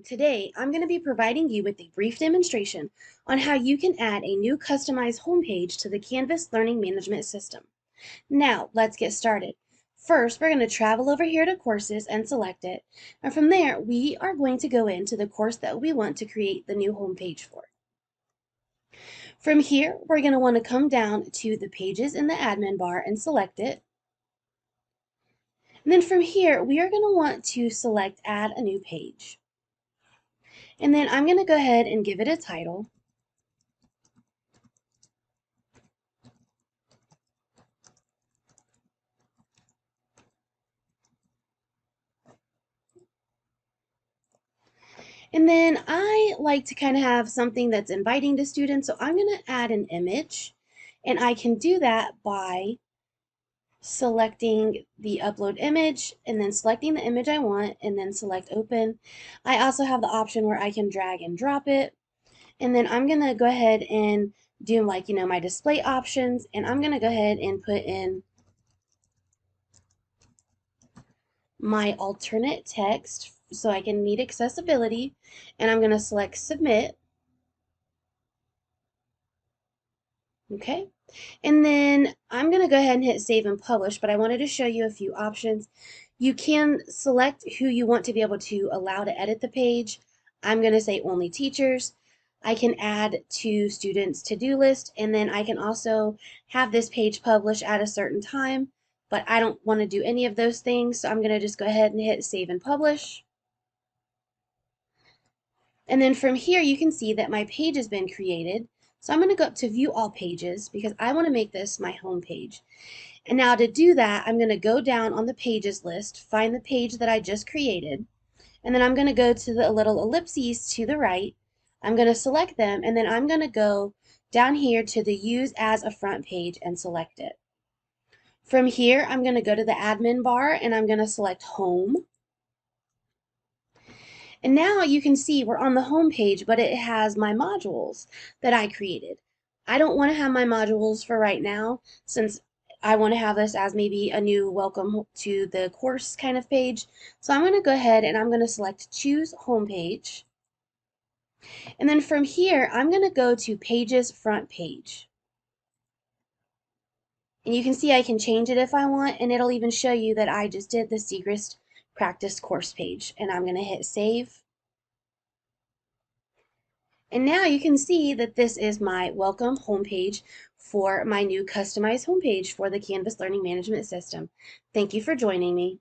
Today, I'm going to be providing you with a brief demonstration on how you can add a new customized homepage to the Canvas Learning Management System. Now, let's get started. First, we're going to travel over here to Courses and select it. And from there, we are going to go into the course that we want to create the new homepage for. From here, we're going to want to come down to the Pages in the admin bar and select it. And then from here, we are going to want to select Add a New Page. And then I'm going to go ahead and give it a title. And then I like to kind of have something that's inviting to students, so I'm going to add an image. And I can do that by selecting the upload image and then selecting the image I want and then select open. I also have the option where I can drag and drop it. And then I'm going to go ahead and do my display options, and I'm going to go ahead and put in my alternate text so I can meet accessibility, and I'm going to select submit. Okay, and then I'm going to go ahead and hit save and publish, but I wanted to show you a few options. You can select who you want to be able to allow to edit the page. I'm going to say only teachers. I can add to students' to-do list, and then I can also have this page publish at a certain time, but I don't want to do any of those things, so I'm going to just go ahead and hit save and publish. And then from here, you can see that my page has been created. So I'm going to go up to view all pages because I want to make this my home page. And now to do that, I'm going to go down on the pages list, find the page that I just created, and then I'm going to go to the little ellipses to the right. I'm going to select them, and then I'm going to go down here to the use as a front page and select it. From here, I'm going to go to the admin bar and I'm going to select home. And now you can see we're on the home page, but it has my modules that I created. I don't want to have my modules for right now since I want to have this as maybe a new welcome to the course kind of page. So I'm going to go ahead and I'm going to select choose home page. And then from here, I'm going to go to pages front page. And you can see I can change it if I want, and it'll even show you that I just did the Segrist practice course page. And I'm going to hit save. And now you can see that this is my welcome homepage for my new customized homepage for the Canvas Learning Management System. Thank you for joining me.